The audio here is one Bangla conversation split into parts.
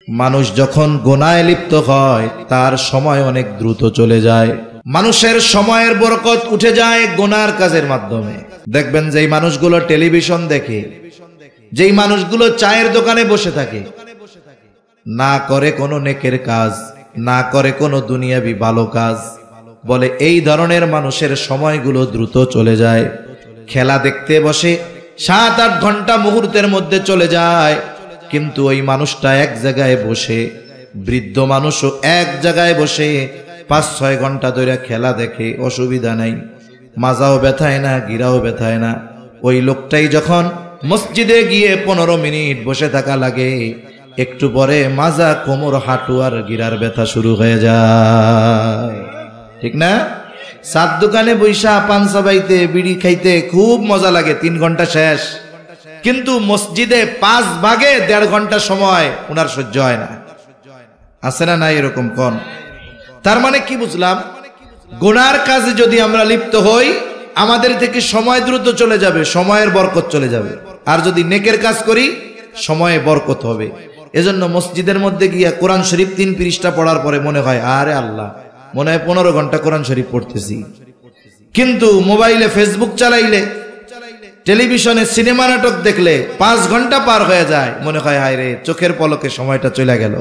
মানুষ যখন গুনাহে লিপ্ত হয় তার সময় অনেক দ্রুত চলে যায়। মানুষের সময়ের বরকত উঠে যায় গুনার কাজের মাধ্যমে। দেখবেন যেই মানুষগুলো টেলিভিশন দেখে, যেই মানুষগুলো চায়ের দোকানে বসে থাকে, না করে কোনো নেকের কাজ, না করে কোনো দুনিয়াবি ভালো কাজ, বলে এই ধরনের মানুষের সময়গুলো দ্রুত চলে যায়। খেলা দেখতে বসে 7-8 ঘন্টা মুহূর্তের মধ্যে চলে যায়, কিন্তু ওই মানুষটা এক জায়গায় বসে, বৃদ্ধ মানুষও এক জায়গায় বসে 5-6 ঘন্টা ধরে খেলা দেখে, অসুবিধা নাই, মাজাও ব্যথায় না, গিরাও ব্যথায় না। ওই লোকটাই যখন মসজিদে গিয়ে 15 মিনিট বসে থাকা লাগে, একটু পরে মাজা, কোমর, হাঁটু আর গিরার ব্যথা শুরু হয়ে যায়, ঠিক না? সাত দোকানে বৈশা পান চাবাইতে, বিড়ি খাইতে খুব মজা লাগে, 3 ঘন্টা শেষ, কিন্তু মসজিদে 5 ভাগে 1.5 ঘন্টা সময় উনার সহ্য হয় না। আছে না নাই এরকম কোন? তার মানে কি বুঝলাম? গুনার কাজে যদি আমরা লিপ্ত হই, আমাদের থেকে সময় দ্রুত চলে যাবে, সময়ের বরকত চলে যাবে। আর যদি নেকের কাজ করি, সময়ে বরকত হবে। এজন্য মসজিদের মধ্যে গিয়া কোরআন শরীফ 3 পৃষ্ঠা পড়ার পরে মনে হয় আরে আল্লাহ, মনে হয় 15 ঘন্টা কোরআন শরীফ পড়তেছি। কিন্তু মোবাইলে ফেসবুক চালাইলে, টেলিভিশনে সিনেমা নাটক দেখলে 5 ঘন্টা পার হয়ে যায়, মনে হয় হায় রে, চোখের পলকে সময়টা চলে গেল।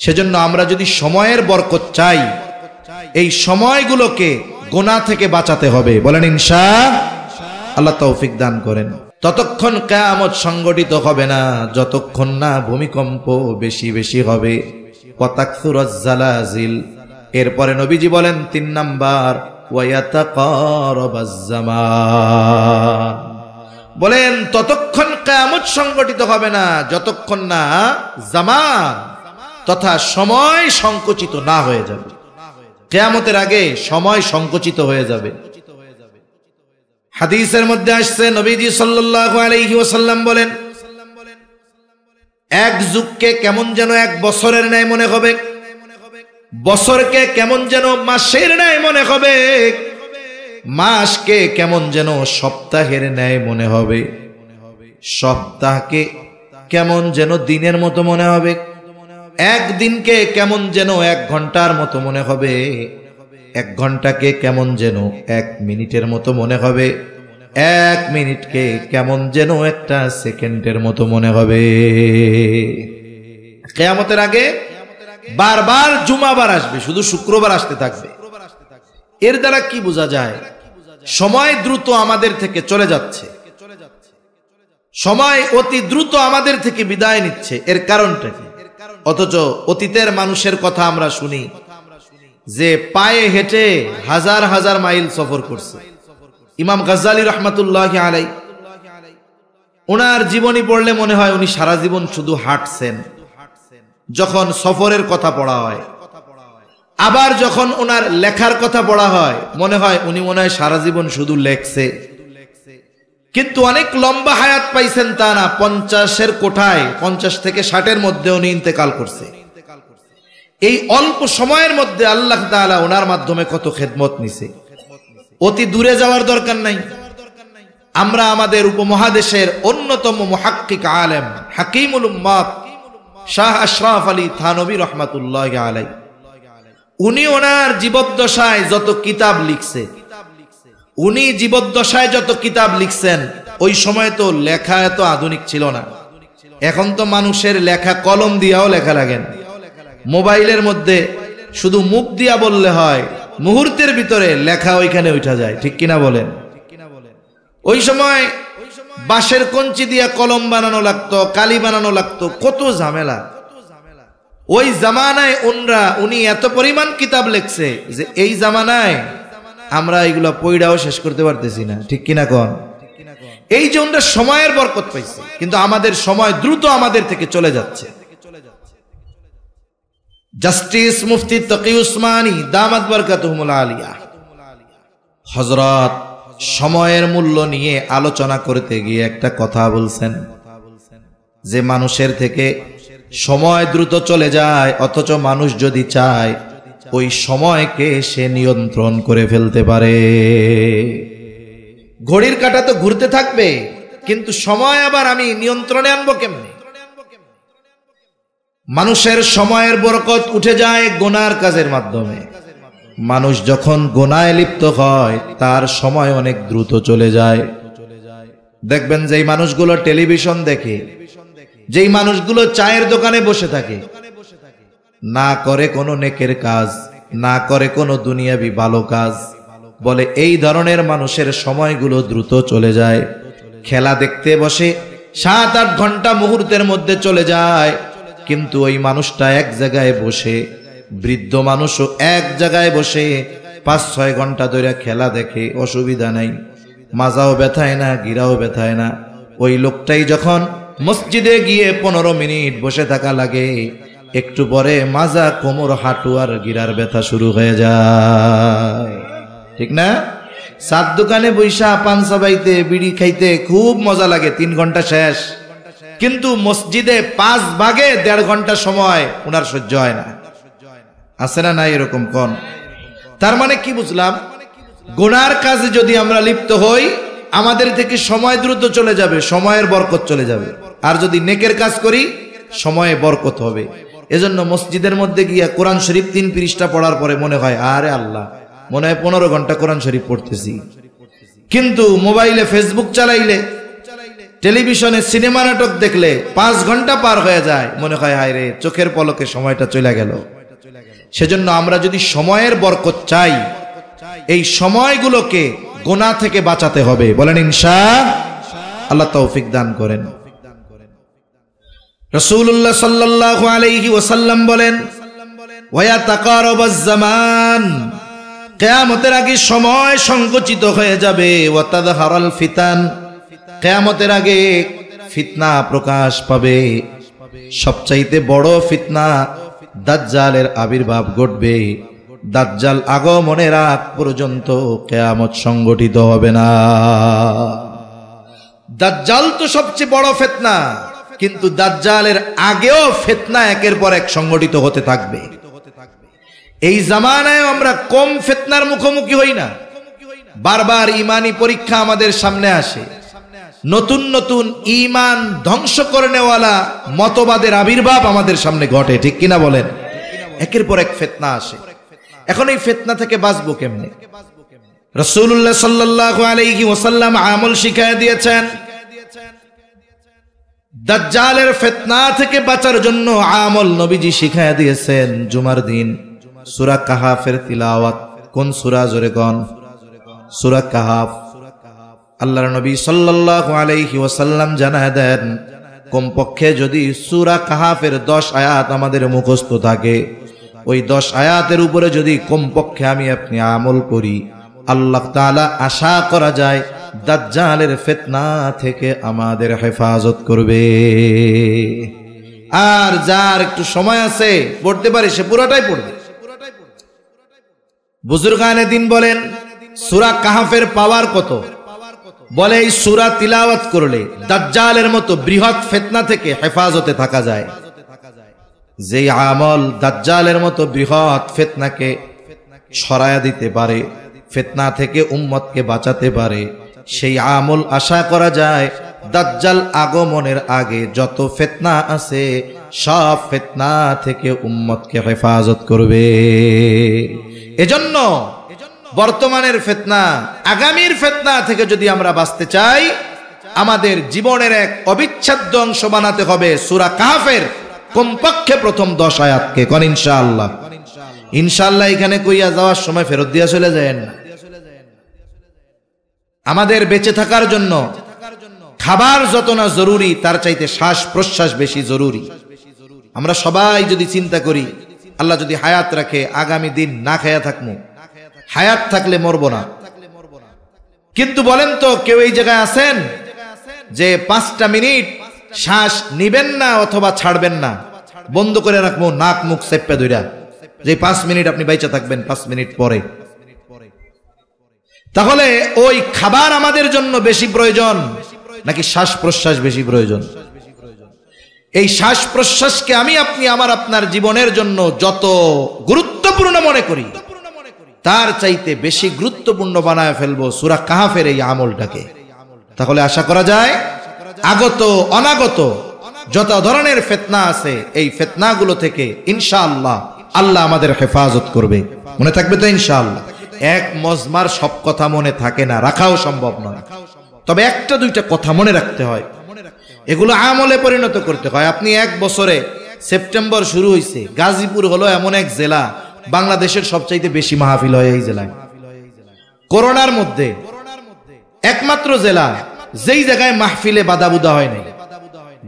সেজন্য আমরা যদি সময়ের বরকত চাই, এই সময়গুলোকে গুনাহ থেকে বাঁচাতে হবে। বলেন ইনশাআল্লাহ, তৌফিক দান করেন। ততক্ষণ কিয়ামত সংগঠিত হবে না যতক্ষণ না ভূমিকম্প বেশি বেশি হবে, ওয়াতাকসুরাজ জালাজিল। এরপরে নবীজি বলেন 3 নাম্বার, ওয়ায়াতাকারাবাজ জামান। বলেন ততক্ষণ কিয়ামত সংগঠিত হবে না যতক্ষণ না জামান তথা সময় সংকুচিত না হয়ে যাবে। কিয়ামতের আগে সময় সংকুচিত হয়ে যাবে। হাদিসের মধ্যে আসছে, নবীজি সাল্লাল্লাহু আলাইহি ওয়াসাল্লাম বলেন, এক যুগকে কেমন যেন 1 বছরের ন্যায় মনে হবে, বছরকে কেমন যেন মাসের ন্যায় মনে হবে, মাসকে কেমন যেন সপ্তাহের ন্যায় মনে হবে, সপ্তাহকে কেমন যেন দিনের মতো মনে হবে, একদিনকে কেমন যেন 1 ঘন্টার মতো মনে হবে, 1 ঘন্টাকে কেমন যেন 1 মিনিটের মতো মনে হবে, 1 মিনিটকে কেমন যেন 1টা সেকেন্ডের মতো মনে হবে। কিয়ামতের আগে বারবার জুমাবার আসবে, শুধু শুক্রবার আসতে থাকবে। এর দ্বারা কি বোঝা যায়? সময় দ্রুত আমাদের থেকে চলে যাচ্ছে, সময় অতি দ্রুত আমাদের থেকে বিদায় নিচ্ছে। এর কারণটা কি? অথচ অতীতের মানুষের কথা আমরা শুনি যে পায়ে হেঁটে হাজার হাজার মাইল সফর করছে। ইমাম গাজ্জালী রাহমাতুল্লাহি আলাইহি, ওনার জীবনী পড়লে মনে হয় উনি সারা জীবন শুধু হাঁটছেন। যখন সফরের কথা পড়া হয়, আবার যখন ওনার লেখার কথা পড়া হয়, মনে হয় উনি সারা জীবন শুধু লেখছে। কিন্তু অনেক লম্বা হায়াত পাইছেন তা না, 50-এর কোঠায়, 50 থেকে 60-এর মধ্যে উনি ইন্তেকাল করছে। এই অল্প সময়ের মধ্যে আল্লাহ তাআলা ওনার মাধ্যমে কত খেদমত নিছে। অতি দূরে যাওয়ার দরকার নাই। আমরা আমাদের উপমহাদেশের অন্যতম মুহাক্কিক আলেম হাকিমুল উম্মাত শাহ আশরাফ আলী থানভী রাহমাতুল্লাহি আলাইহি, উনি ওনার জীবদ্দশায় যত কিতাব লিখছে, উনি জীবদ্দশায় যত কিতাব লিখছেন, ওই সময় তো লেখা এত আধুনিক ছিল না। এখন তো মানুষের লেখা কলম দিয়াও লেখা লাগে না, মোবাইলের মধ্যে শুধু মুখ দিয়া বললে হয়, মুহূর্তের ভিতরে লেখা ওইখানে উঠা যায়, ঠিক কিনা বলেন? ওই সময় বাঁশের কঞ্চি দিয়া কলম বানানো লাগতো, কালি বানানো লাগতো, কত ঝামেলা। ওই জামানায় উনি এত পরিমাণ কিতাব লিখছে যে এই জামানায় আমরা এগুলো পড়াও শেষ করতে পারতেছি না, ঠিক কিনা কোন? এই যে ওনারা সময়ের বরকত পাইছে, কিন্তু আমাদের সময় দ্রুত আমাদের থেকে চলে যাচ্ছে। জাস্টিস মুফতি তকি উসমানী দামাত বরকাতুহুমুল আলিয়া হযরত সময়ের মূল্য নিয়ে আলোচনা করতে গিয়ে একটা কথা বলছেন যে মানুষের থেকে সময় দ্রুত চলে যায়, অথচ মানুষ যদি চায় ওই সময়কে সে নিয়ন্ত্রণ করে ফেলতে পারে। ঘড়ির কাঁটা তো ঘুরতে থাকবে, কিন্তু সময় আবার আমি নিয়ন্ত্রণে আনবো কেমনে? মানুষের সময়ের বরকত উঠে যায় গুনার কাজের মাধ্যমে। মানুষ যখন গুনায় লিপ্ত হয় তার সময় অনেক দ্রুত চলে যায়। দেখবেন যেই মানুষগুলো টেলিভিশন দেখে, যেই মানুষগুলো চায়ের দোকানে বসে থাকে, না করে কোনো নেকের কাজ, না করে কোনো দুনিয়াবি ভালো কাজ, বলে এই ধরনের মানুষের সময়গুলো দ্রুত চলে যায়। খেলা দেখতে বসে 7-8 ঘন্টা মুহূর্তের মধ্যে চলে যায়, কিন্তু ওই মানুষটা এক জায়গায় বসে, বৃদ্ধ মানুষও এক জায়গায় বসে 5-6 ঘন্টা ধরে খেলা দেখে, অসুবিধা নাই, মাজাও ব্যথায় না, গিরাও ব্যথায় না। ওই লোকটাই যখন মসজিদে গিয়ে 15 মিনিট বসে থাকা লাগে, একটু পরে মাজা, কোমর, হাঁটু আর গিরার ব্যথা শুরু হয়ে যায়, ঠিক না? সাত দোকানে বৈশা পান চাবাইতে, বিড়ি খাইতে খুব মজা লাগে, 3 ঘন্টা শেষ, কিন্তু মসজিদে 5 ভাগে 1.5 ঘন্টা সময় ওনার সহ্য হয় না। আছে না নাই এরকম কোন? তার মানে কি বুঝলাম? গুনার কাজে যদি আমরা লিপ্ত হই, আমাদের থেকে সময় দ্রুত চলে যাবে, সময়ের বরকত চলে যাবে। আর যদি নেকের কাজ করি, সময়ে বরকত হবে। এজন্য মসজিদের মধ্যে গিয়া কোরআন শরীফ 3 পৃষ্ঠা পড়ার পরে মনে হয় আরে আল্লাহ, মনে হয় 15 ঘন্টা কোরআন শরীফ পড়তেছি। কিন্তু মোবাইলে ফেসবুক চালাইলে, টেলিভিশনে সিনেমা নাটক দেখলে 5 ঘন্টা পার হয়ে যায়, মনে হয় হায় রে, চোখের পলকে সময়টা চলে গেল। সেজন্য আমরা যদি সময়ের বরকত চাই, এই সময়গুলোকে গুনাহ থেকে বাঁচাতে হবে। বলেন ইনশাআল্লাহ, তৌফিক দান করেন। রাসূলুল্লাহ সাল্লাল্লাহু আলাইহি ওয়াসাল্লাম বলেন, ওয়া তাকারাবাজ জামান, কিয়ামতের আগে সময় সংকুচিত হয়ে যাবে। ওয়া তাযহারাল ফিতান, কিয়ামতের আগে ফিতনা প্রকাশ পাবে। সবচাইতে বড় ফিতনা দাজ্জালের আবির্ভাব ঘটবে। দাজ্জাল আগমনের আগ পর্যন্ত কিয়ামত সংগঠিত হবে না। দাজ্জাল তো সবচেয়ে বড় ফিতনা, কিন্তু দাজ্জালের আগেও ফিতনা একের পর এক সংগঠিত হতে থাকবে। এই জামানায় আমরা কম ফিতনার মুখোমুখি হই না। বারবার ইমানি পরীক্ষা আমাদের সামনে আসে, নতুন নতুন ঈমান ধ্বংস করে নেওয়ালা মতবাদের আবির্ভাব আমাদের সামনে ঘটে, ঠিক কিনা বলেন? একের পর এক ফিতনা আসে। এখন এই ফিতনা থেকে বাঁচবো কেমনে? রাসূলুল্লাহ সাল্লাল্লাহু আলাইহি ওয়াসাল্লাম আমল শিখায় দিয়েছেন। দাজ্জালের ফিতনা থেকে বাঁচার জন্য আমল নবীজি শিখায় দিয়েছেন। জুমার দিন সূরা কাহাফের তিলাওয়াত। কোন সূরা? জোরে কোন? সূরা কাহাফ। আল্লাহর নবী সাল্লাল্লাহু আলাইহি ওয়াসাল্লাম জানায় দেন, কমপক্ষে যদি সূরা কাহাফের 10 আয়াত আমাদের মুখস্থ থাকে, ওই 10 আয়াতের উপরে যদি কমপক্ষে আমি আপনি আমল করি, আল্লাহ তাআলা আশা করা যায় দাজ্জালের ফিতনা থেকে আমাদের হেফাজত করবে। আর যার একটু সময় আছে, পড়তে পারে, সে পুরোটাই পড়বে। বুজুর্গানে দিন বলেন, সূরা কাহাফের পাওয়ার কত? বলে এই সূরা তিলাওয়াত করলে দাজ্জালের মতো বৃহৎ ফিতনা থেকে হেফাজতে থাকা যায়। যেই আমল দাজ্জালের মতো বৃহৎ ফিতনাকে সরায়া দিতে পারে, ফিতনা থেকে উম্মতকে বাঁচাতে পারে, সেই আমল আশা করা যায় দাজ্জাল আগমনের আগে যত ফিতনা আছে সব ফিতনা থেকে উম্মতকে হেফাজত করবে। এজন্য বর্তমানের ফিতনা, আগামীর ফিতনা থেকে যদি আমরা বাঁচতে চাই, আমাদের জীবনের এক অবিচ্ছেদ্য অংশ বানাতে হবে সূরা কাহফের কমপক্ষে প্রথম 10 আয়াতকে। কোন ইনশাআল্লাহ? ইনশাআল্লাহ এখানে কইয়া যাওয়ার সময় ফেরত দিয়া চলে যায় না। আমাদের বেঁচে থাকার জন্য খাবার যত না জরুরি, তার চাইতে শ্বাস প্রশ্বাস বেশি জরুরি। আমরা সবাই যদি চিন্তা করি, আল্লাহ যদি হায়াত রাখে, আগামী দিন না খায়া থাকবো, হায়াত থাকলে মরবো না। কিন্তু বলেন তো, কেউ এই জায়গায় আছেন যে 5টা মিনিট শ্বাস নিবেন না অথবা ছাড়বেন না, বন্ধ করে রাখবো, নাক মুখ চেপে ধইরা, যে 5 মিনিট আপনি বাইচা থাকবেন 5 মিনিট পরে? তাহলে ওই খাবার আমাদের জন্য বেশি প্রয়োজন নাকি শ্বাস প্রশ্বাস বেশি প্রয়োজন? এই শ্বাস প্রশ্বাসকে আমি আপনি আমার আপনার জীবনের জন্য যত গুরুত্বপূর্ণ মনে করি, তার চাইতে বেশি গুরুত্বপূর্ণ বানায় ফেলবো সূরা কাহফের এই আমলটাকে। তাহলে আশা করা যায় আগত অনাগত যত ধরনের ফিতনা আছে এই ফিতনাগুলো থেকে ইনশাআল্লাহ আল্লাহ আমাদের হেফাজত করবে। মনে থাকবে তো ইনশাআল্লাহ? এক মজমার সব কথা মনে থাকে না, রাখাও সম্ভব নয়, তবে একটা দুইটা কথা মনে রাখতে হয়, এগুলো আমলে পরিণত করতে হয়। আপনি এক বছরে সেপ্টেম্বর শুরু হয়েছে, গাজীপুর হলো এমন এক জেলা বাংলাদেশের সবচাইতে বেশি মাহফিল হয় এই জেলায়। করোনার মধ্যে একমাত্র জেলা যেই জায়গায় মাহফিলে বাধাবুধা হয় নাই,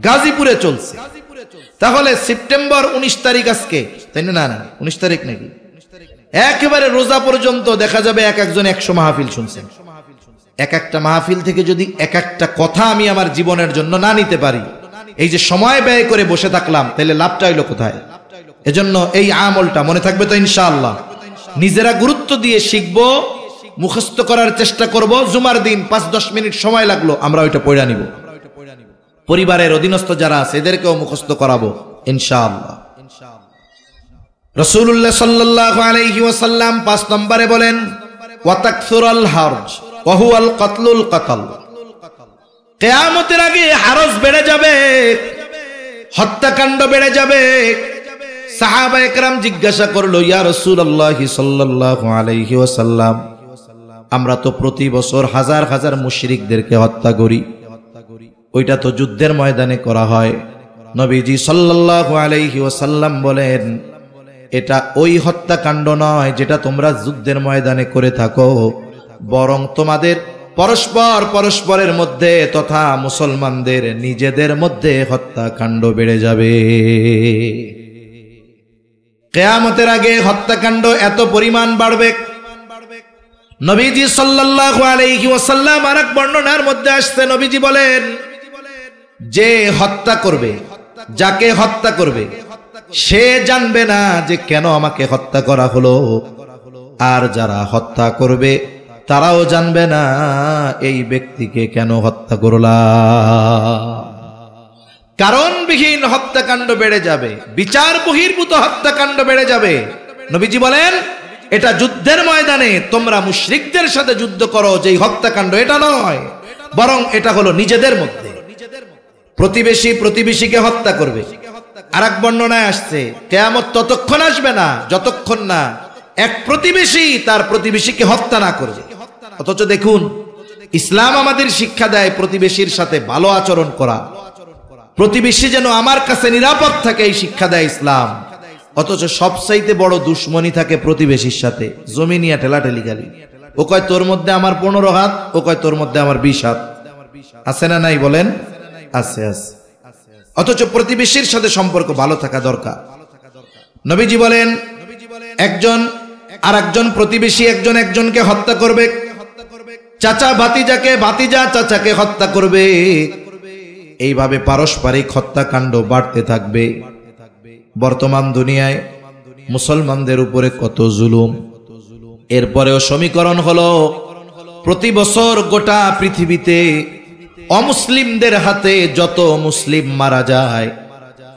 গাজীপুরে চলছে। তাহলে সেপ্টেম্বর 19 তারিখ আজকে, তাই না? না 19 তারিখ নাকি? একেবারে রোজা পর্যন্ত দেখা যাবে এক একজন 100 মাহফিল শুনছেন। এক একটা মাহফিল থেকে যদি এক একটা কথা আমি আমার জীবনের জন্য না নিতে পারি, এই যে সময় ব্যয় করে বসে থাকলাম, তাহলে লাভটা হইলো কোথায়? এজন্য এই আমলটা মনে থাকবে তো ইনশাআল্লাহ? নিজেরা গুরুত্ব দিয়ে শিখবো, মুখস্থ করার চেষ্টা করব। জুমার দিন 5-10 মিনিট সময় লাগলো, আমরা ওইটা পড়া নিব। পরিবারের অধীনস্থ যারা আছে এদেরকেও মুখস্থ করাবো ইনশাআল্লাহ। রাসূলুল্লাহ সাল্লাল্লাহু আলাইহি ওয়াসাল্লাম 5 নম্বরে বলেন ওয়া তাকসুরাল হারজ ওয়া হুয়াল কাতলুল কাতল। কিয়ামতের আগে হারজ বেড়ে যাবে, হত্যাকাণ্ড বেড়ে যাবে। সাহাবায়ে কেরাম জিজ্ঞাসা করলো, ইয়া রাসূলুল্লাহ সাল্লাল্লাহু আলাইহি ওয়াসাল্লাম, আমরা তো প্রতি বছর হাজার হাজার মুশরিকদেরকে হত্যা করি, ওইটা তো যুদ্ধের ময়দানে করা হয়। নবীজি সাল্লাল্লাহু আলাইহি ওয়াসাল্লাম বলেন, এটা ওই হত্যাকাণ্ড নয় যেটা তোমরা যুদ্ধের ময়দানে করে থাকো, বরং তোমাদের পরস্পরের মধ্যে তথা মুসলমানদের নিজেদের মধ্যে হত্যাকাণ্ড বেড়ে যাবে। কিয়ামতের আগে হত্যাকাণ্ড এত পরিমাণ বাড়বে। নবীজি সাল্লাল্লাহু আলাইহি ওয়াসাল্লাম আরেক বর্ণনার মধ্যে আসছে, নবীজি বলেন, যে হত্যা করবে, যাকে হত্যা করবে সে জানবে না যে কেন আমাকে হত্যা করা হলো, আর যারা হত্যা করবে তারাও জানবে না এই ব্যক্তিকে কেন হত্যা করলাম। কারণবিহীন হত্যাকাণ্ড বেড়ে যাবে, বিচার বহির্ভূত হত্যাকাণ্ড বেড়ে যাবে। নবীজি বলেন, এটা যুদ্ধের ময়দানে তোমরা মুশরিকদের সাথে যুদ্ধ করো, যেই হত্যাকাণ্ড এটা নয়, বরং এটা হলো নিজেদের মধ্যে। প্রতিবেশী প্রতিবেশীকে হত্যা করবে। আরেক বর্ণনায় আসছে, কিয়ামত ততক্ষণ আসবে না যতক্ষণ না এক প্রতিবেশী তার প্রতিবেশীকে হত্যা না করবে। অথচ দেখুন, ইসলাম আমাদের শিক্ষা দেয় প্রতিবেশীর সাথে ভালো আচরণ করা, প্রতিবেশী যেন আমার কাছে নিরাপদ থাকে, এই শিক্ষা দেয় ইসলাম। অথচ সবচাইতে বড় দুশ্মনী থাকে প্রতিবেশীর সাথে, জমি নিয়ে ঠেলাঠেলি গালি। ও কয় তোর মধ্যে আমার 15 হাত, ও কয় তোর মধ্যে আমার 20 হাত। আছে না নাই বলেন? আছে আছে। অথচ প্রতিবেশীর সাথে সম্পর্ক ভালো থাকা দরকার। নবীজি বলেন, একজন আর একজন প্রতিবেশী একজন একজনকে হত্যা করবে, চাচা ভাতিজাকে, ভাতিজা চাচাকে হত্যা করবে। এইভাবে পারস্পরিক হত্যাকাণ্ড বাড়তে থাকবে। বর্তমান দুনিয়ায় মুসলমানদের উপরে কত জুলুম। এরপরেও সমীকরণ হলো, প্রতি বছর গোটা পৃথিবীতে অমুসলিমদের হাতে যত মুসলিম মারা যায়,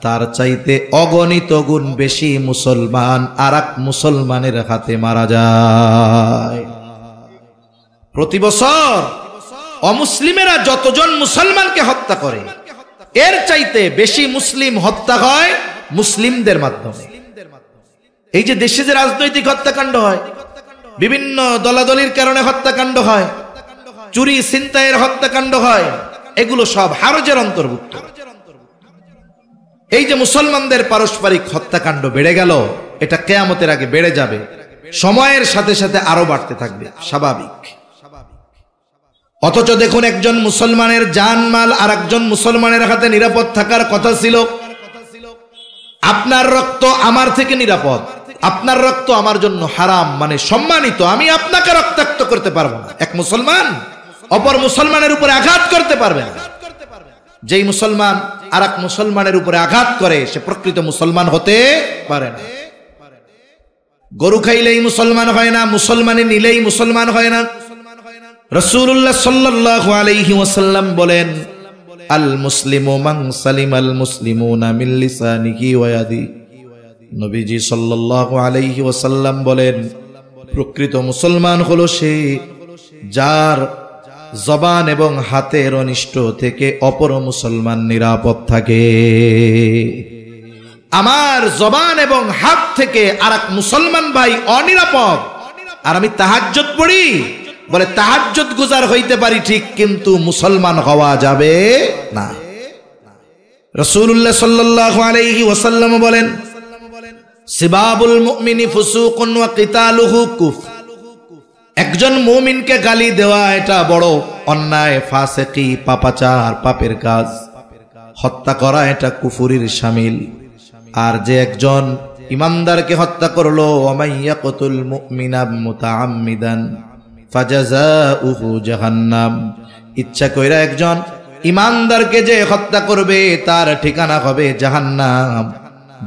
তার চাইতে অগণিত গুণ বেশি মুসলমান আরেক মুসলমানের হাতে মারা যায়। প্রতি বছর অমুসলিমেরা যতজন মুসলমানকে হত্যা করে, এর চাইতে বেশি মুসলিম হত্যা হয় মুসলিমদের মাধ্যমে। এই যে দেশে যে রাজনৈতিক হত্যাকাণ্ড হয়, বিভিন্ন দলাদলির কারণে হত্যাকাণ্ড হয়, চুরি ছিনতাইয়ের হত্যাকাণ্ড হয়, এগুলো সব হারজের অন্তর্ভুক্ত। এই যে মুসলমানদের পারস্পরিক হত্যাকাণ্ড বেড়ে গেল, এটা কিয়ামতের আগে বেড়ে যাবে, সময়ের সাথে সাথে আরো বাড়তে থাকবে, স্বাভাবিক। অথচ দেখুন, একজন মুসলমানের জানমাল আর একজন মুসলমানের হাতে নিরাপদ থাকার কথা ছিল। আপনার রক্ত আমার থেকে নিরাপদ, আপনার রক্ত আমার জন্য হারাম, মানে সম্মানিত। আমি আপনাকে রক্তাক্ত করতে পারবো না। এক মুসলমান অপর মুসলমানের উপরে আঘাত করতে পারবে না। যেই মুসলমান আর এক মুসলমানের উপরে আঘাত করে, সে প্রকৃত মুসলমান হতে পারে না। গরু খাইলেই মুসলমান হয় না, মুসলমানে নিলেই মুসলমান হয় না। রাসূলুল্লাহ সাল্লাল্লাহু আলাইহি ওয়াসাল্লাম বলেন, আল মুসলিমু মান সালিমাল মুসলিমুনা মিন লিসানিহি ওয়া ইয়াদিহি। নবীজি সাল্লাল্লাহু আলাইহি ওয়াসাল্লাম বলেন, প্রকৃত মুসলমান হলো সে যার জবান এবং হাতের অনিষ্ট থেকে অপর মুসলমান নিরাপদ থাকে। আমার জবান এবং হাত থেকে আরেক মুসলমান ভাই অনিরাপদ, আর আমি তাহাজ্জুদ পড়ি, বলে তাহাজ্জুদ গুজার হইতে পারি ঠিক, কিন্তু মুসলমান হওয়া যাবে না। রাসূলুল্লাহ সাল্লাল্লাহু আলাইহি ওয়াসাল্লাম বলেন, সিবাবুল মুমিনি ফুসুকুন ওয়া কিতালুহু কুফর। একজন মুমিনকে গালি দেওয়া এটা বড় অন্যায়, ফাসিকি, পাপাচার, পাপের কাজ। হত্যা করা এটা কুফুরির শামিল। আর যে একজন ইমানদারকে হত্যা করলো, ওয়ামাইয়াকুতুল মুমিনা মুতাআম্মিদান ফাজাযাউহু জাহান্নাম, ইচ্ছা কইরা একজন ইমানদারকে যে হত্যা করবে তার ঠিকানা হবে জাহান্নাম,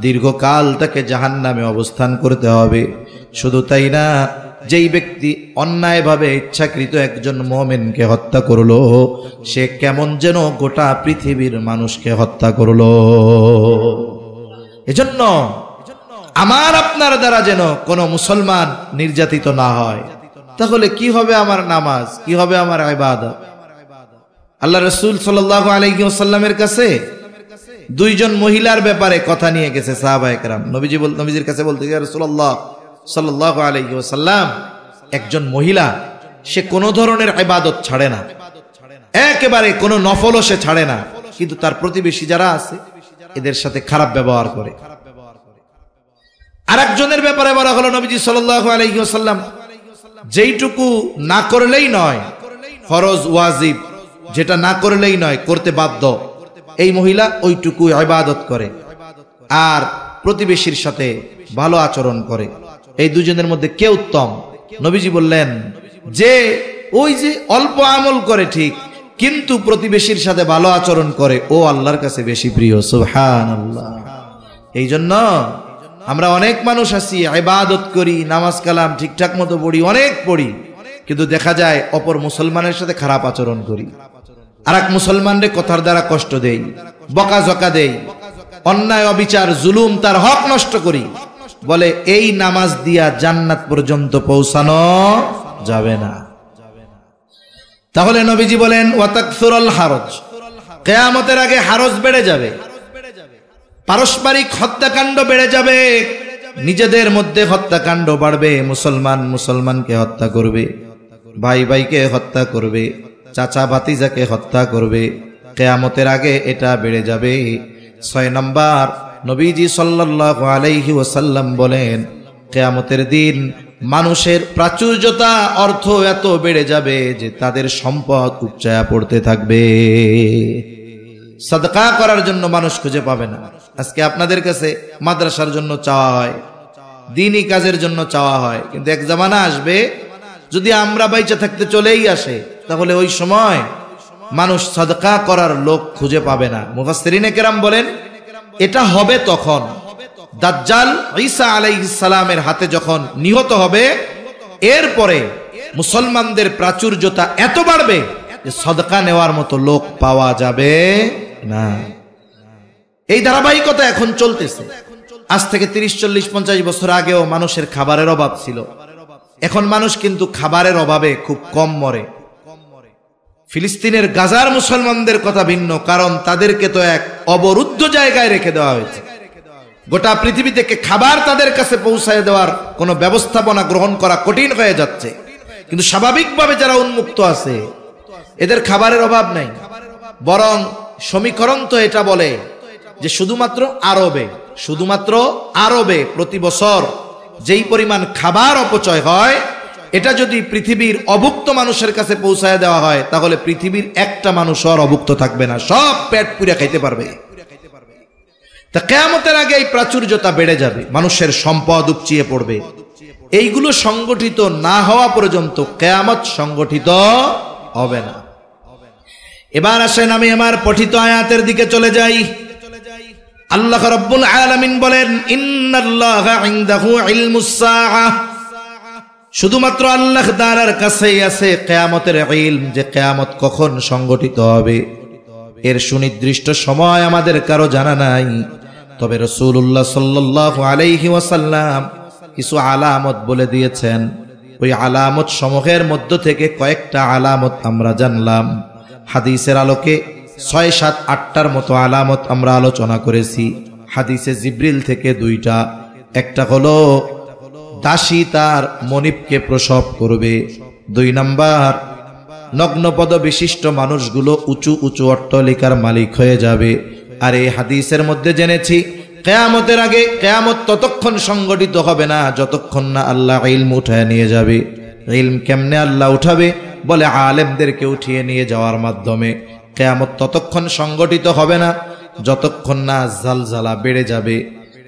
দীর্ঘকাল তাকে জাহান্নামে অবস্থান করতে হবে। শুধু তাই না, যেই ব্যক্তি অন্যায়ভাবে ইচ্ছাকৃত একজন মুমিনকে হত্যা করলো, সে কেমন যেন গোটা পৃথিবীর মানুষকে হত্যা করলো। এজন্য আমার আপনার দ্বারা যেন কোনো মুসলমান নির্যাতিত না হয়। তাহলে কি হবে আমার নামাজ, কি হবে আমার ইবাদত? আল্লাহ রাসূল সাল্লাল্লাহু আলাইহি ওয়াসাল্লামের কাছে দুইজন মহিলার ব্যাপারে কথা নিয়ে গেছে সাহাবায়ে কেরাম। নবীজির কাছে বলতে, ইয়া রাসূলুল্লাহ সাল্লাল্লাহু আলাইহি ওয়াসাল্লাম, একজন মহিলা সে কোনো ধরনের ইবাদত ছাড়ে না, একেবারে কোনো নফলও সে ছাড়ে না, কিন্তু তার প্রতিবেশী যারা আছে এদের সাথে খারাপ ব্যবহার করে। আরেকজনের ব্যাপারে বলা হলো, নবীজি সাল্লাল্লাহু আলাইহি ওয়াসাল্লাম, যেইটুকু না করলেই নয়, ফরজ ওয়াজিব যেটা না করলেই নয়, করতে বাধ্য, এই মহিলা ওইটুকু ইবাদত করে আর প্রতিবেশীর সাথে ভালো আচরণ করে। এই দুজনের মধ্যে কে উত্তম? নবীজি বললেন, যে ওই যে অল্প আমল করে ঠিক, কিন্তু প্রতিবেশীর সাথে ভালো আচরণ করে, ও আল্লাহর কাছে বেশি প্রিয়। সুবহানাল্লাহ। এই জন্য আমরা অনেক মানুষ আছি, ইবাদত করি, নামাজ কালাম ঠিকঠাক মতো পড়ি, অনেক পড়ি, কিন্তু দেখা যায় অপর মুসলমানের সাথে খারাপ আচরণ করি, আরেক মুসলমানরে কথার দ্বারা কষ্ট দেই, বকাঝকা দেই, অন্যায় অবিচার জুলুম তার হক নষ্ট করি। বলে এই নামাজ দিয়া জান্নাত পর্যন্ত পৌঁছানো যাবে না। তাহলে নবীজি বলেন, ওয়াতাকসুরুল হারজ, কিয়ামতের আগে হারজ বেড়ে যাবে, পারস্পরিক হত্যাকাণ্ড বেড়ে যাবে, নিজেদের মধ্যে হত্যাকাণ্ড বাড়বে, মুসলমান মুসলমানকে হত্যা করবে, ভাই ভাইকে হত্যা করবে, চাচা ভাতিজাকে হত্যা করবে। কিয়ামতের আগে এটা বেড়ে যাবে। 6 নম্বর, নবীজি সাল্লাল্লাহু আলাইহি ওয়াসাল্লাম বলেন, কিয়ামতের দিন মানুষের প্রাচুর্যতা, অর্থ এত বেড়ে যাবে যে তাদের সম্পদ উপচায়া পড়তে থাকবে। সাদকা করার জন্য মানুষ খুঁজে পাবে না। আজকে আপনাদের কাছে মাদ্রাসার জন্য চাওয়া হয়, দ্বীনি কাজের জন্য চাওয়া হয়, কিন্তু এক জামানা আসবে যদি আমরা বাইচা থাকতে চলেই আসে, তাহলে ওই সময় মানুষ সাদকা করার লোক খুঁজে পাবে না। মুফাসসিরিনে কেরাম বলেন, এটা হবে তখন দাজ্জাল ঈসা আলাইহিস সালামের হাতে যখন নিহত হবে, এরপরে মুসলমানদের প্রাচুর্যতা এত বাড়বে যে সাদকা নেওয়ার মতো লোক পাওয়া যাবে না। এই ধারাবাহিকতা এখন চলতেছে। আজ থেকে 30, 40, 50 বছর আগেও মানুষের খাবারের অভাব ছিল, এখন মানুষ কিন্তু খাবারের অভাবে খুব কম মরে। ফিলিস্তিনের গাজার মুসলমানদের কথা ভিন্ন, কারণ তাদেরকে তো এক অবরুদ্ধ জায়গায় রেখে দেওয়া হয়েছে। গোটা পৃথিবী থেকে খাবার তাদের কাছে পৌঁছায় দেওয়ার কোনো ব্যবস্থাপনা গ্রহণ করা কঠিন হয়ে যাচ্ছে, কিন্তু স্বাভাবিকভাবে যারা উন্মুক্ত আছে এদের খাবারের অভাব নাই। বরং সমীকরণ তো এটা বলে যে শুধুমাত্র আরবে প্রতি বছর যেই পরিমাণ খাবার অপচয় হয়, এটা যদি পৃথিবীর অভুক্ত মানুষের কাছে পৌঁছায় দেওয়া হয়, তাহলে পৃথিবীর একটা মানুষ আর অভুক্ত থাকবে না, সব পেট পুরে খাইতে পারবে। তা কিয়ামতের আগে এই প্রাচুর্যতা বেড়ে যাবে, মানুষের সম্পদ উপচিয়ে পড়বে। এইগুলো সংগঠিত না হওয়া পর্যন্ত কিয়ামত সংগঠিত হবে না। এবার আসেন আমি আমার পঠিত আয়াতের দিকে চলে যাই। আল্লাহ রাব্বুল আলামিন বলেন, ইন্নাল্লাহা ইনদাহু ইলমুস সাআহ, শুধুমাত্র আল্লাহ তাআলার কাছেই আছে কিয়ামতের ইলম, যে কিয়ামত কখন সংগঠিত হবে এর সুনির্দিষ্ট সময় আমাদের কারো জানা নাই। তবে রাসূলুল্লাহ সাল্লাল্লাহু আলাইহি ওয়াসাল্লাম কিছু আলামত বলে দিয়েছেন। ওই আলামত সমূহের মধ্য থেকে কয়েকটা আলামত আমরা জানলাম। হাদিসের আলোকে 6, 7, 8টার মতো আলামত আমরা আলোচনা করেছি। হাদিসে জিব্রিল থেকে 2টা, একটা হলো দাসী তার মনিবকে প্রসব করবে, 2 নাম্বার নগ্নপদ বিশিষ্ট মানুষগুলো উঁচু উঁচু অট্টালিকার মালিক হয়ে যাবে। আর এই হাদিসের মধ্যে জেনেছি কিয়ামতের আগে কিয়ামত ততক্ষণ সংগঠিত হবে না যতক্ষণ না আল্লাহ ইলম উঠায় নিয়ে যাবে। ইলম কেমনে আল্লাহ উঠাবে? বলে আলেমদেরকে উঠিয়ে নিয়ে যাওয়ার মাধ্যমে। কিয়ামত ততক্ষণ সংগঠিত হবে না যতক্ষণ না জালজালা বেড়ে যাবে।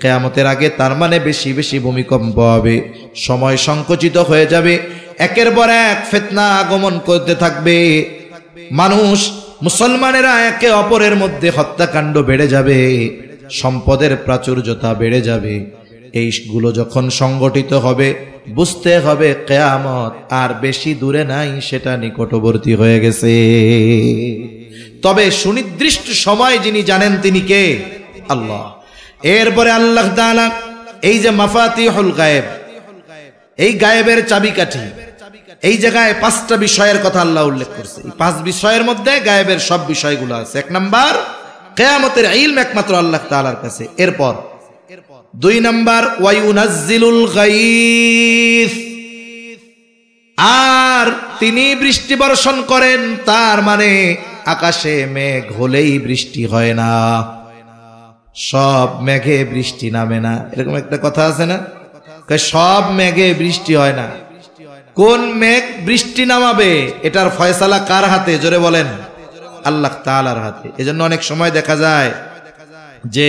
কিয়ামতের আগে তার মানে বেশি বেশি ভূমিকম্প হবে, সময় সংকুচিত হয়ে যাবে, একের পর এক ফিতনা আগমন করতে থাকবে। মানুষ মুসলমানেরা একে অপরের মধ্যে হত্যাকাণ্ড বেড়ে যাবে, সম্পদের প্রাচুর্যতা বেড়ে যাবে। এইগুলো যখন সংগঠিত হবে বুঝতে হবে কিয়ামত আর বেশি দূরে নাই, সেটা নিকটবর্তী হয়ে গেছে। তবে সুনির্দিষ্ট সময় যিনি জানেন তিনি কে? আল্লাহ। এরপরে আল্লাহ তাআলা এই যে মাফাতিহুল গায়েব, এই গায়েবের চাবিকাঠি, এই জায়গায় 5টা বিষয়ের কথা আল্লাহ উল্লেখ করছে। এই 5 বিষয়ের মধ্যে গায়েবের সব বিষয়গুলো আছে। 1 নাম্বার কিয়ামতের ইলম একমাত্র আল্লাহ তাআলার কাছে। এরপর 2 নাম্বার ওয়ায়ুনাজ্জিলুল গায়স, আর তিনি বৃষ্টি বর্ষণ করেন। তার মানে আকাশে মেঘ হলেই বৃষ্টি হয় না, সব মেঘে বৃষ্টি নামে না। এরকম একটা কথা আছে না, সব মেঘে বৃষ্টি হয় না। কোন মেঘ বৃষ্টি নামাবে এটার ফয়সালা কার হাতে? জোরে বলেন, আল্লাহ তাআলার হাতে। এজন্য অনেক সময় দেখা যায় যে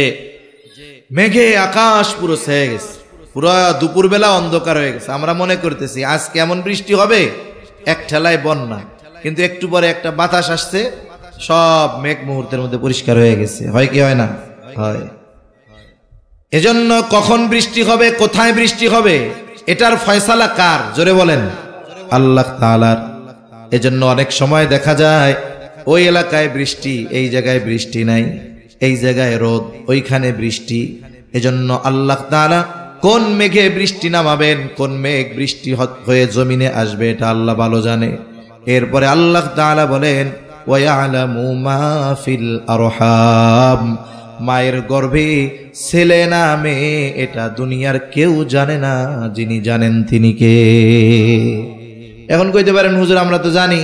মেঘে আকাশ পুরো ছেয়ে গেছে, পুরো দুপুরবেলা অন্ধকার হয়ে গেছে, আমরা মনে করতেছি আজ কেমন বৃষ্টি হবে, এক ঠেলায় বন্যা। কিন্তু একটু পরে একটা বাতাস আসছে, সব মেঘ মুহূর্তের মধ্যে পরিষ্কার হয়ে গেছে। হয় কি হয় না? হয়। এজন্য কখন বৃষ্টি হবে, কোথায় বৃষ্টি হবে, এটার ফয়সালা কার? জোরে বলেন, আল্লাহ তাআলার। এজন্য অনেক সময় দেখা যায় ওই এলাকায় বৃষ্টি, এই জায়গায় বৃষ্টি নাই, এই জায়গায় রোদ, ওইখানে বৃষ্টি। এজন্য আল্লাহ তাআলা কোন মেঘে বৃষ্টি নামাবেন, কোন মেঘ বৃষ্টি হয়ে জমিনে আসবে, এটা আল্লাহ ভালো জানে। এরপরে আল্লাহ তাআলা বলেন ওয়ায়ালামু মা ফিল আরহাম, মায়ের গর্ভে ছেলে না মেয়ে এটা দুনিয়ার কেউ জানে না, যিনি জানেন তিনি কে? এখন কইতে পারেন হুজুর আমরা তো জানি,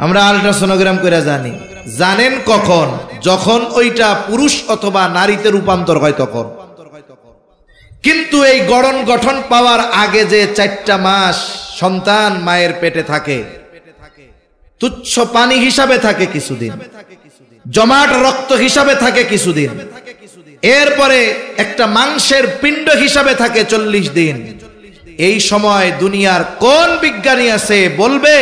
আমরা আল্ট্রাসোনোগ্রাম করে জানি। জানেন কখন? যখন ওইটা পুরুষ অথবা নারীতে রূপান্তর হয় তখন। কিন্তু এই গঠন পাওয়ার আগে যে 4টা মাস সন্তান মায়ের পেটে থাকে, তুচ্ছ পানি হিসাবে থাকে কিছুদিন, জমাট রক্ত হিসাবে থাকে কিছুদিন, এরপরে একটা মাংসের পিণ্ড হিসাবে থাকে 40 দিন। এই সময় দুনিয়ার কোন বিজ্ঞানী আছে বলবে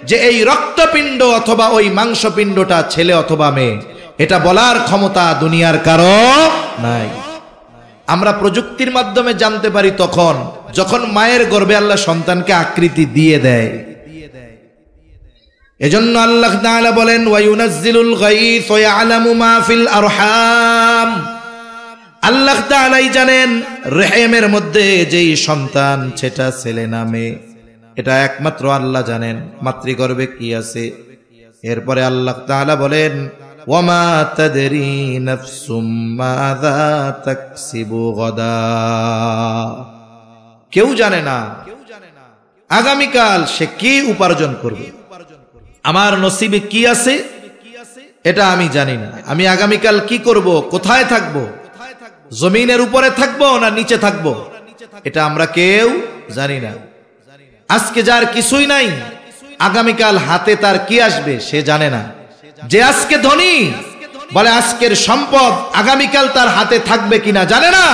যে এই রক্তপিণ্ড অথবা ওই মাংসপিণ্ডটা ছেলে অথবা মেয়ে? এটা বলার ক্ষমতা দুনিয়ার কারো নাই। আমরা প্রযুক্তির মাধ্যমে জানতে পারি তখন যখন মায়ের গর্ভে আল্লাহ সন্তানকে আকৃতি দিয়ে দেয়। এজন্য আল্লাহ তাআলা বলেন ওয়ায়ুনাজ্জিলুল গায়স ওয়া ইয়ালামু মা ফিল আরহাম, আল্লাহ তাআলাই জানেন রেহেমের মধ্যে যেই সন্তান সেটা ছেলে না মেয়ে, এটা একমাত্র আল্লাহ জানেন মাতৃগর্ভে কি আছে। এরপরে আল্লাহ তাআলা বলেন ওয়ামা তাদরি নাফসুম মাযা তাকসিবু গাদা, কেউ জানে না আগামীকাল সে কি উপার্জন করবে। আমার নসিবে কি আছে এটা আমি জানি না। আমি আগামীকাল কি করব, কোথায় থাকব, জমিনের উপরে থাকবো না নিচে থাকবো, এটা আমরা কেউ জানি না। আজকে যার কিছুই নাই আগামীকাল হাতে তার কি আসবে সে জানে না। যে আজকে ধনী বলে আজকের সম্পদ আগামীকাল তার হাতে থাকবে কিনা জানে না।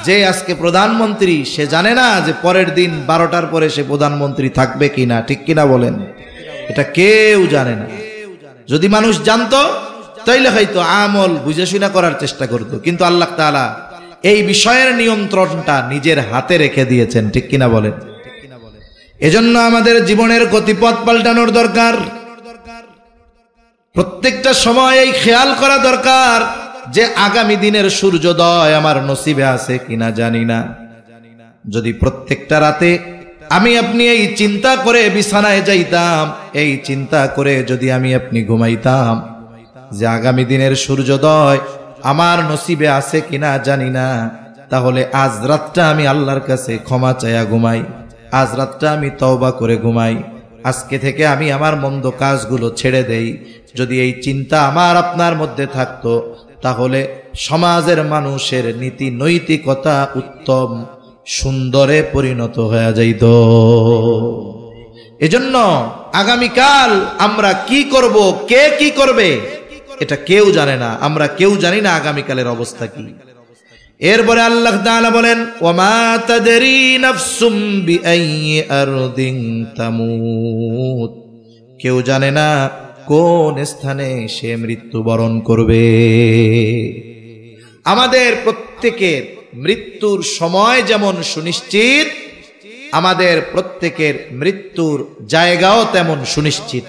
যে আজকে প্রধানমন্ত্রী সে জানে না যে পরের দিন 12টার পরে সে প্রধানমন্ত্রী থাকবে কিনা, ঠিক কিনা বলেন? এটা কেউ জানে না। যদি মানুষ জানতো তাইলে হয়তো আমল বুঝে শুনা করার চেষ্টা করতো, কিন্তু আল্লাহ তাআলা এই বিষয়ের নিয়ন্ত্রণটা নিজের হাতে রেখে দিয়েছেন, ঠিক কিনা বলেন? এজন্য আমাদের জীবনের গতিপথ পাল্টানোর দরকার। প্রত্যেকটা সময় এই খেয়াল করা দরকার যে আগামী দিনের সূর্যোদয় আমার নসিবে আছে কিনা জানি না। যদি প্রত্যেকটা রাতে আমি আপনি এই চিন্তা করে বিছানায় যাইতাম, এই চিন্তা করে যদি আমি আপনি ঘুমাইতাম যে আগামী দিনের সূর্যোদয় আমার নসিবে আছে কিনা জানি না, তাহলে আজ রাতটা আমি আল্লাহর কাছে ক্ষমা চাইয়া ঘুমাই, আজ রাতটা আমি তওবা করে ঘুমাই, আজকে থেকে আমি আমার মন্দ কাজগুলো ছেড়ে দেই। যদি এই চিন্তা আমার আপনার মধ্যে থাকতো, তাহলে সমাজের মানুষের নীতি নৈতিকতা উত্তম সুন্দরে পরিণত হয়ে যাইত। এজন্য আগামীকাল আমরা কি করব, কে কি করবে, এটা কেউ জানে না। আমরা কেউ জানি না আগামীকালের অবস্থা কি। এরপরে আল্লাহ তাআলা বলেন, ওয়ামা তাদরি নাফসুম বিআইয়ি আরদিন তামুত, কেউ জানে না কোন স্থানে সে মৃত্যুবরণ করবে। আমাদের প্রত্যেকের মৃত্যুর সময় যেমন সুনিশ্চিত, আমাদের প্রত্যেকের মৃত্যুর জায়গাও তেমন সুনিশ্চিত।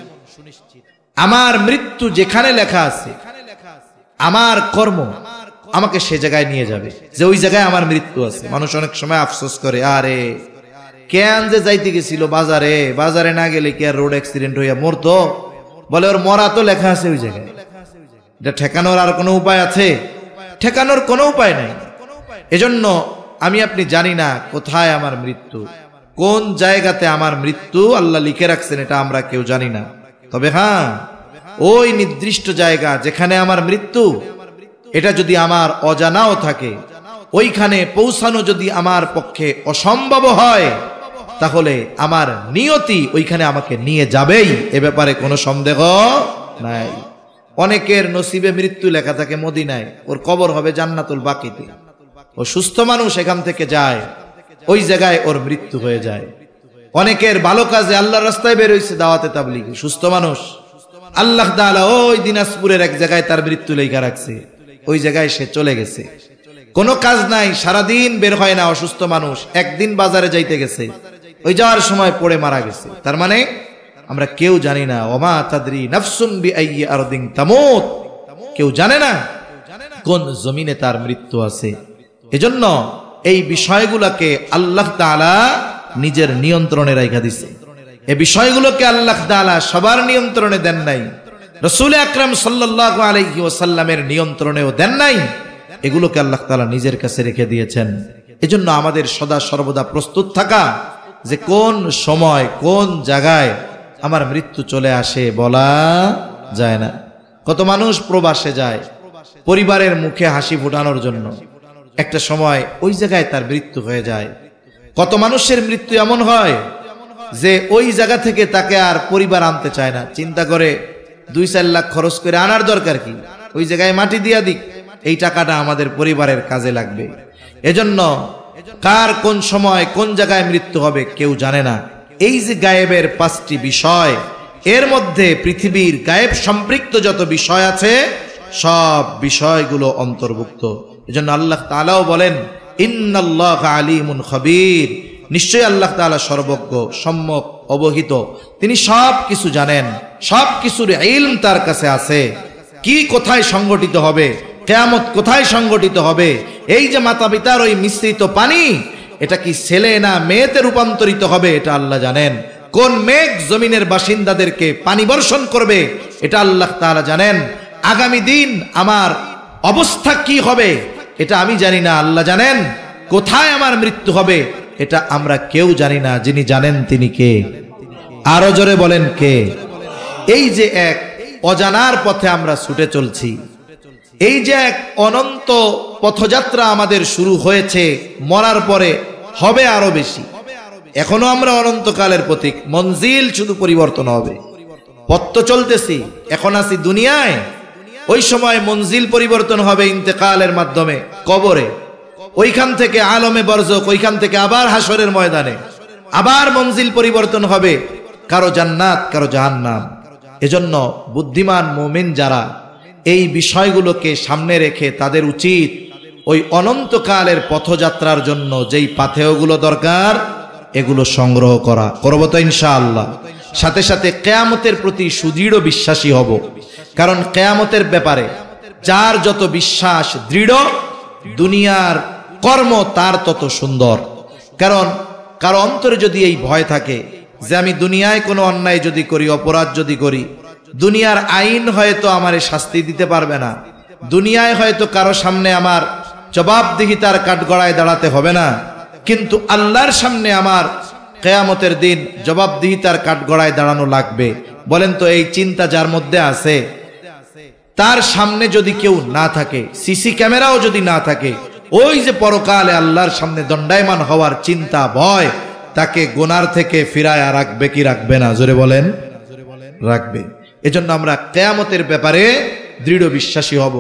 আমার মৃত্যু যেখানে লেখা আছে, আমার কর্ম আমাকে সে জায়গায় নিয়ে যাবে, যে ওই জায়গায় আমার মৃত্যু আছে। মানুষ অনেক সময় আফসোস করে, আরে কেন যে যাইতে গেছিল বাজারে, বাজারে না গেলে কি আর রোড অ্যাক্সিডেন্ট হইয়া মরতো? বলে ওর মরা তো লেখা আছে ওই জায়গায়। এটা ঠেকানোর আর কোনো উপায় আছে? ঠেকানোর কোনো উপায় নাই। এজন্য আমি আপনি জানি না কোথায় আমার মৃত্যু, কোন জায়গাতে আমার মৃত্যু আল্লাহ লিখে রাখছেন, এটা আমরা কেউ জানি না। তবে হ্যাঁ, ওই নির্দিষ্ট জায়গা যেখানে আমার মৃত্যু, এটা যদি আমার অজানাও থাকে, ওইখানে পৌঁছানো যদি আমার পক্ষে অসম্ভব হয়, তাহলে আমার নিয়তি ওইখানে আমাকে নিয়ে যাবেই, এ ব্যাপারে কোনো সন্দেহ নাই। অনেকের নসিবে মৃত্যু লেখা থাকে মদিনায়, ওর কবর হবে জান্নাতুল বাকিতে। ও সুস্থ মানুষ এখান থেকে যায়, ওই জায়গায় ওর মৃত্যু হয়ে যায়। অনেকের ভালো কাজে আল্লাহর রাস্তায় বের হইছে, দাওয়াতে তাবলীগে, সুস্থ মানুষ, আল্লাহ তাআলা ওই দিনাজপুরের এক জায়গায় তার মৃত্যু লেখা রাখছে, ওই জায়গায় সে চলে গেছে। কোনো কাজ নাই, সারাদিন বের হয় না, অসুস্থ মানুষ, একদিন বাজারে যাইতে গেছে, ওই যাওয়ার সময় পড়ে মারা গেছে। তার মানে আমরা কেউ জানি না, ওমা তাদরি নাফসুন বিআইয়ি আরদিন তামুত, কেউ জানে না কোন জমিনে তার মৃত্যু আছে। এজন্য এই বিষয়গুলোকে আল্লাহ তাআলা নিজের নিয়ন্ত্রণে রাখা দিছে। এই বিষয়গুলোকে আল্লাহ তাআলা সবার নিয়ন্ত্রণে দেন নাই, রাসূল আকরাম সাল্লাল্লাহু আলাইহি ওয়াসাল্লামের নিয়ন্ত্রণেও দেন নাই, এগুলোকে আল্লাহ তাআলা নিজের কাছে রেখে দিয়েছেন। এজন্য আমাদের সদা সর্বদা প্রস্তুত থাকা, যে কোন সময় কোন জায়গায় আমার মৃত্যু চলে আসে বলা যায় না। কত মানুষ প্রবাসে যায় পরিবারের মুখে হাসি ফোটানোর জন্য, একটা সময় ওই জায়গায় তার মৃত্যু হয়ে যায়। কত মানুষের মৃত্যু এমন হয় যে ওই জায়গা থেকে তাকে আর পরিবার আনতে চায় না, চিন্তা করে 2-4 লাখ খরচ করে আনার দরকার কি, ওই জায়গায় মাটি দিয়া দিক, এই টাকাটা আমাদের পরিবারের কাজে লাগবে। এজন্য কার কোন সময় কোন জায়গায় মৃত্যু হবে কেউ জানে না। এই যে গায়েবের 5টি বিষয়, এর মধ্যে পৃথিবীর গায়েব সম্পৃক্ত যত বিষয় আছে সব বিষয়গুলো অন্তর্ভুক্ত। এজন্য আল্লাহ তাআলাও বলেন, ইন্নাল্লাহা আলিমুন খাবীর, নিশ্চয়ই আল্লাহ তাআলা সর্বজ্ঞ, সম্যক অবহিত, তিনি সব কিছু জানেন, সব কিছুর ইলম তার কাছে আছে। কি কোথায় সংগঠিত হবে, কিয়ামত কোথায় সংগঠিত হবে, এই যে মাতা পিতার ওই মিশ্রিত পানি, এটা কি ছেলে না মেয়েতে রূপান্তরিত হবে, এটা আল্লাহ জানেন। কোন মেঘ জমিনের বাসিন্দাদেরকে পানি বর্ষণ করবে, এটা আল্লাহ তাআলা জানেন। আগামী দিন আমার অবস্থা কি হবে, এটা আমি জানি না, আল্লাহ জানেন। কোথায় আমার মৃত্যু হবে, এটা আমরা কেউ জানি না, যিনি জানেন তিনি কে? আরো জোরে বলেন কে? এই যে এক অজানার পথে আমরা ছুটে চলছি, এই যে এক অনন্ত পথযাত্রা আমাদের শুরু হয়েছে, মরার পরে হবে আরো বেশি। এখনো আমরা অনন্তকালের পথিক, মঞ্জিল শুধু পরিবর্তন হবে। পথ তো চলতেছি, এখন আছি দুনিয়ায়, ওই সময় মঞ্জিল পরিবর্তন হবে ইন্তেকালের মাধ্যমে কবরে, ওইখান থেকে আলমে বরজক, ওইখান থেকে আবার হাসরের ময়দানে আবার মঞ্জিল পরিবর্তন হবে, কারো জান্নাত কারো জাহান্নাম। এজন্য বুদ্ধিমান মুমিন যারা এই বিষয়গুলোকে সামনে রেখে, তাদের উচিত ওই অনন্তকালের পথযাত্রার জন্য যেই পাথেয়গুলো দরকার এগুলো সংগ্রহ করা। করব তো ইনশাআল্লাহ। সাথে সাথে কিয়ামতের প্রতি সুদৃঢ় বিশ্বাসী হব, কারণ কিয়ামতের ব্যাপারে যার যত বিশ্বাস দৃঢ়, দুনিয়ার কর্ম তার তত সুন্দর। কারণ কারো অন্তরে যদি এই ভয় থাকে যে আমি দুনিয়ায় কোনো অন্যায় যদি করি, অপরাধ যদি করি, দুনিয়ার আইন হয়তো আমারে শাস্তি দিতে পারবে না, দুনিয়ায় হয়তো কারো সামনে আমার জবাবদিহিতার কাঠগড়ায় দাঁড়াতে হবে না, কিন্তু আল্লাহর সামনে আমার কিয়ামতের দিন জবাবদিহিতার কাঠগড়ায় দাঁড়ানো লাগবে। বলেন তো এই চিন্তা যার মধ্যে আছে, তার সামনে যদি কেউ না থাকে, সিসি ক্যামেরাও যদি না থাকে, ওই যে পরকালে আল্লাহর সামনে দণ্ডায়মান হওয়ার চিন্তা, ভয়, তাকে গুনার থেকে ফিরায় রাখবে কি রাখবে না? জোরে বলেন, রাখবে। এজন্য আমরা কিয়ামতের ব্যাপারে দৃঢ় বিশ্বাসী হব।